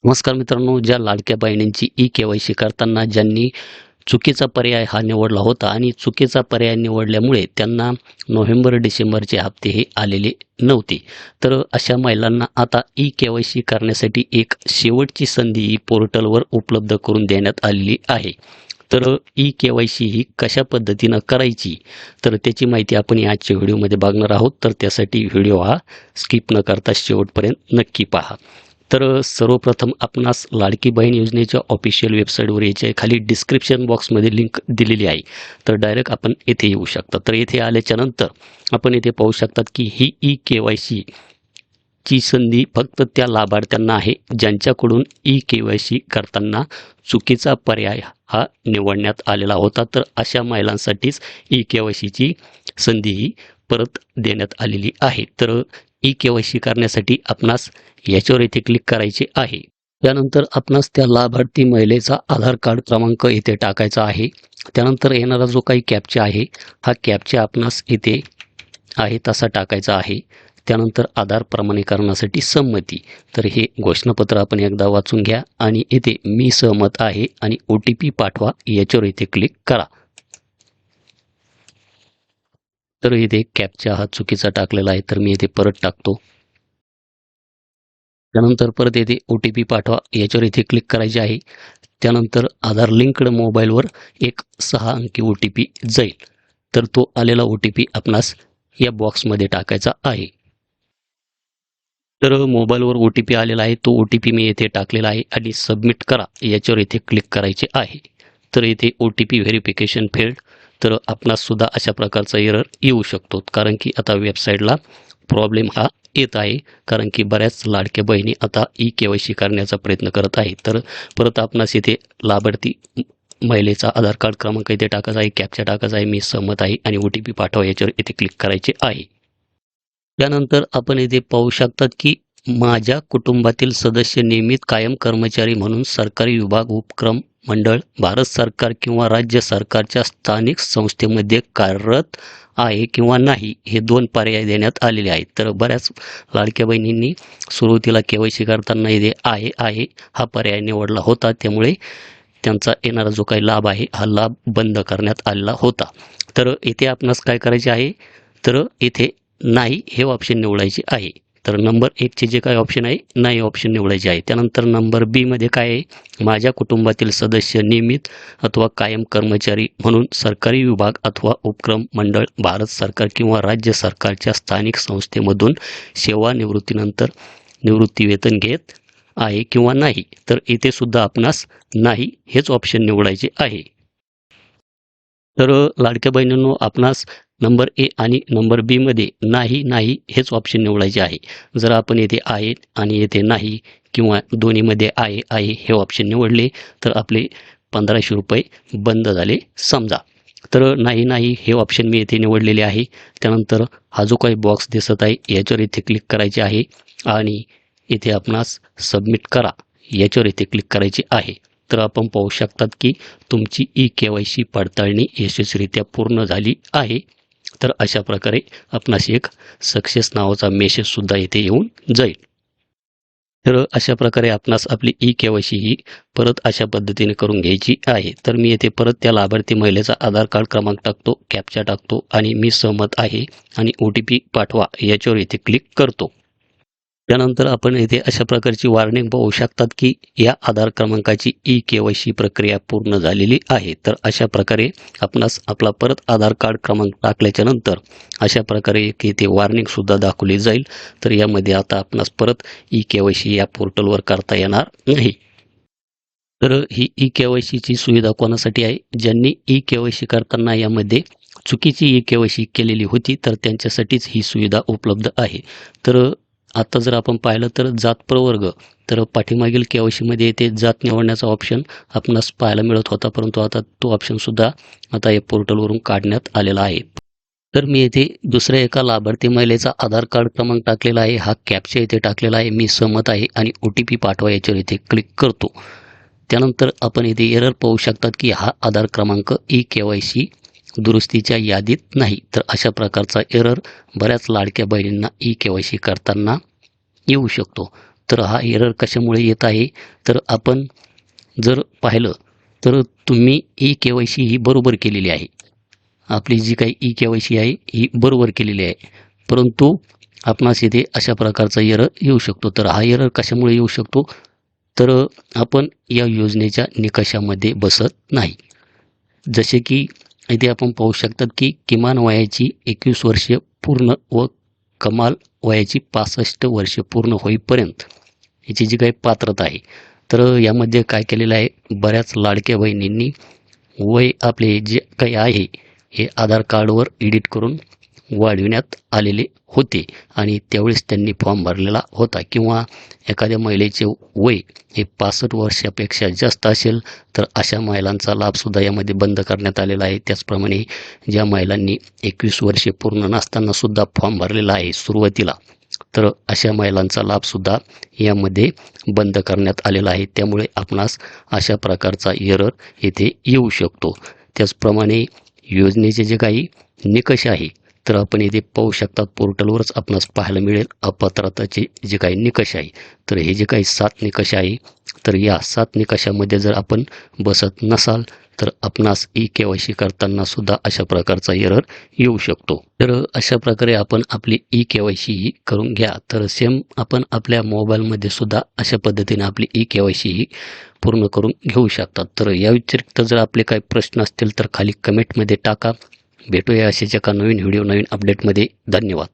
नमस्कार मित्रांनो, ज्या लाडक्या बहिणींची ई-के-वाय-सी करताना ज्यांनी चुकीचा पर्याय हा निवडला होता आणि चुकीचा पर्याय निवडल्यामुळे त्यांना नोव्हेंबर-डिसेंबरचे हप्ते हे आलेले नव्हते. तर अशा महिलांना आता ई-के-वाय-सी करण्यासाठी एक शेवटची संधी ही पोर्टलवर उपलब्ध करून देण्यात आलेली आहे. तर ई-के-वाय-सी ही कशा पद्धतीनं करायची, तर त्याची माहिती आपण आजच्या व्हिडिओमध्ये बघणार आहोत. तर त्यासाठी व्हिडिओ हा स्किप न करता शेवटपर्यंत नक्की पहा. तर सर्वप्रथम आपणास लाडकी बहीण योजनेच्या ऑफिशियल वेबसाईटवर यायचे आहे. खाली डिस्क्रिप्शन बॉक्समध्ये लिंक दिलेली आहे. तर डायरेक्ट आपण येथे येऊ शकता. तर येथे आल्याच्यानंतर आपण येथे पाहू शकतात की ही ई-के-वाय-सी ची संधी फक्त त्या लाभार्थ्यांना आहे ज्यांच्याकडून ई-के-वाय-सी करताना चुकीचा पर्याय हा निवडण्यात आलेला होता. तर अशा महिलांसाठीच ई-के-वाय-सीची संधी ही परत देण्यात आलेली आहे. तर ई-के-वाय-सी करण्यासाठी आपणास याच्यावर इथे क्लिक करायचे आहे. त्यानंतर आपणास त्या लाभार्थी महिलेचा आधार कार्ड क्रमांक इथे टाकायचा आहे. त्यानंतर येणारा जो काही कॅप्चा आहे, हा कॅप्चा आपणास इथे आहे तसा टाकायचा आहे. त्यानंतर आधार प्रमाणीकरणासाठी संमती. तर हे घोषणापत्र आपण एकदा वाचून घ्या आणि इथे मी सहमत आहे आणि OTP पाठवा याच्यावर इथे क्लिक करा. तर इथे कॅप्चा हा चुकीचा टाकलेला आहे, तर मी इथे परत टाकतो. त्यानंतर परत येथे OTP पाठवा याच्यावर इथे क्लिक करायचे आहे. त्यानंतर आधार लिंक्ड मोबाईलवर एक 6 अंकी OTP जाईल. तर तो आलेला OTP आपणास या बॉक्समध्ये टाकायचा आहे. तर मोबाईलवर OTP आलेला आहे. तो OTP मी येथे टाकलेला आहे आणि सबमिट करा याच्यावर इथे क्लिक करायचे आहे. तर इथे OTP व्हेरिफिकेशन फेल्ड. तर आपणास सुद्धा अशा प्रकारचा एरर येऊ शकतो, कारण की आता वेबसाईटला प्रॉब्लेम हा येत आहे, कारण की बऱ्याच लाडक्या बहिणी आता ई-के-वाय-सी करण्याचा प्रयत्न करत आहेत. तर परत आपणास इथे लाभार्थी महिलेचा आधार कार्ड क्रमांक इथे टाकायचा आहे, कॅप्चा टाकायचा आहे, मी सहमत आहे आणि OTP पाठवा याच्यावर इथे क्लिक करायचे आहे. त्यानंतर आपण इथे पाहू शकतात की माझ्या कुटुंबातील सदस्य नियमित कायम कर्मचारी म्हणून सरकारी विभाग, उपक्रम, मंडळ, भारत सरकार किंवा राज्य सरकारच्या स्थानिक संस्थेमध्ये कार्यरत आहे किंवा नाही, हे 2 पर्याय देण्यात आलेले आहेत. तर बऱ्याच लाडक्या बहिणींनी सुरुवातीला के-वाय-सी करताना इथे आहे हा पर्याय निवडला होता. त्यामुळे त्यांचा येणारा जो काही लाभ आहे, हा लाभ बंद करण्यात आलेला होता. तर इथे आपणास काय करायचे आहे, तर इथे नाही हे ऑप्शन निवडायचे आहे. तर नंबर 1 चे जे काही ऑप्शन आहे, नाही ऑप्शन निवडायचे आहे. त्यानंतर नंबर बी मध्ये काय आहे, माझ्या कुटुंबातील सदस्य नियमित अथवा कायम कर्मचारी म्हणून सरकारी विभाग अथवा उपक्रम, मंडळ, भारत सरकार किंवा राज्य सरकारच्या स्थानिक संस्थेमधून सेवानिवृत्तीनंतर निवृत्ती वेतन घेत आहे किंवा नाही. तर इथे सुद्धा आपणास नाही हेच ऑप्शन निवडायचे आहे. तर लाडक्या बहिणींनो, आपणास नंबर ए आणि नंबर बी मध्ये नाही हेच ऑप्शन निवडायचे आहे. जर आपण येथे आहे आणि येथे नाही किंवा दोन्हीमध्ये आहे हे ऑप्शन निवडले, तर आपले ₹1500 बंद झाले समजा. तर नाही हे ऑप्शन मी येथे निवडलेले आहे. त्यानंतर हा जो काही बॉक्स दिसत आहे याच्यावर इथे क्लिक करायचे आहे आणि इथे आपणास सबमिट करा याच्यावर इथे क्लिक करायचे आहे. तर आपण पाहू शकतात की तुमची ई-के-वाय-सी पडताळणी यशस्वीरित्या पूर्ण झाली आहे. तर अशा प्रकारे आपणास एक सक्सेस नावाचा मेसेजसुद्धा इथे येऊन जाईल. तर अशा प्रकारे आपणास आपली ई-के-वाय-सी ही परत अशा पद्धतीने करून घ्यायची आहे. तर मी येथे परत त्या लाभार्थी महिलेचा आधार कार्ड क्रमांक टाकतो, कॅप्चा टाकतो आणि मी सहमत आहे आणि OTP पाठवा याच्यावर इथे क्लिक करतो. त्यानंतर आपण येथे अशा प्रकारची वॉर्निंग पाहू शकतात की या आधार क्रमांकाची ई-के-वाय-सी प्रक्रिया पूर्ण झालेली आहे. तर अशा प्रकारे आपणास आपला परत आधार कार्ड क्रमांक टाकल्याच्या नंतर अशा प्रकारे एक इथे वॉर्निंगसुद्धा दाखवली जाईल. तर यामध्ये आता आपणास परत ई-के-वाय-सी या पोर्टलवर करता येणार नाही. तर ही ई-के-वाय-सीची सुविधा कोणासाठी आहे, ज्यांनी ई-के-वाय-सी करताना यामध्ये चुकीची ई-के-वाय-सी केलेली होती, तर त्यांच्यासाठीच ही सुविधा उपलब्ध आहे. तर आता जर आपण पाहिलं तर जात प्रवर्ग, तर पाठीमागील के-वाय-सीमध्ये येथे जात निवडण्याचा ऑप्शन आपणास पाहायला मिळत होता, परंतु आता तो ऑप्शनसुद्धा आता या पोर्टलवरून काढण्यात आलेला आहे. तर मी येथे दुसऱ्या एका लाभार्थी महिलेचा आधार कार्ड क्रमांक टाकलेला आहे, हा कॅप्चा इथे टाकलेला आहे, मी सहमत आहे आणि OTP पाठवा याच्यावर इथे क्लिक करतो. त्यानंतर आपण इथे एरर पाहू शकतात की हा आधार क्रमांक ई-के-वाय-सी दुरुस्तीच्या यादीत नाही. तर अशा प्रकारचा एरर बऱ्याच लाडक्या बहिणींना ई-के-वाय-सी करताना येऊ शकतो. तर हा एरर कशामुळे येत आहे, तर आपण जर पाहिलं तर तुम्ही ई-के-वाय-सी ही बरोबर केलेली आहे. आपली जी काही ई-के-वाय-सी आहे ही बरोबर केलेली आहे. परंतु आपणास इथे अशा प्रकारचा एरर येऊ शकतो. तर हा एरर कशामुळे येऊ शकतो, तर आपण या योजनेच्या निकषामध्ये बसत नाही. जसे की इथे आपण पाहू शकतात की किमान वयाची 21 वर्षे पूर्ण व कमाल वयाची 65 वर्षे पूर्ण होईपर्यंत याची जी काही पात्रता आहे, तर यामध्ये काय केलेलं आहे, बऱ्याच लाडक्या बहिणींनी वय आपले जे काही आहे हे आधार कार्डवर एडिट करून वाढविण्यात आलेले होते आणि त्यावेळेस त्यांनी फॉर्म भरलेला होता. किंवा एखाद्या महिलेचे वय हे 65 वर्षापेक्षा जास्त असेल तर अशा महिलांचा लाभसुद्धा यामध्ये बंद करण्यात आलेला आहे. त्याचप्रमाणे ज्या महिलांनी 21 वर्षे पूर्ण नसतानासुद्धा फॉर्म भरलेला आहे सुरुवातीला, तर अशा महिलांचा लाभसुद्धा यामध्ये बंद करण्यात आलेला आहे. त्यामुळे आपणास अशा प्रकारचा एरर येथे येऊ शकतो. त्याचप्रमाणे योजनेचे जे काही निकष आहे, तर आपण इथे पाहू शकतात पोर्टलवरच आपणास पाहायला मिळेल अपात्रताचे जे काही निकष आहे. तर हे जे काही 7 निकष आहे, तर या 7 निकषामध्ये जर आपण बसत नसाल तर आपणास ई-के-वाय-सी करताना सुद्धा अशा प्रकारचा एरर येऊ शकतो. तर अशा प्रकारे आपण आपली ई-के-वाय-सी ही करून घ्या. तर सेम आपण आपल्या मोबाईलमध्ये सुद्धा अशा पद्धतीने आपली ई-के-वाय-सी ही पूर्ण करून घेऊ शकतात. तर या व्यतिरिक्त जर आपले काही प्रश्न असतील तर खाली कमेंटमध्ये टाका. भेटूया अशाच एका नवीन व्हिडिओ नवीन अपडेटमध्ये. धन्यवाद.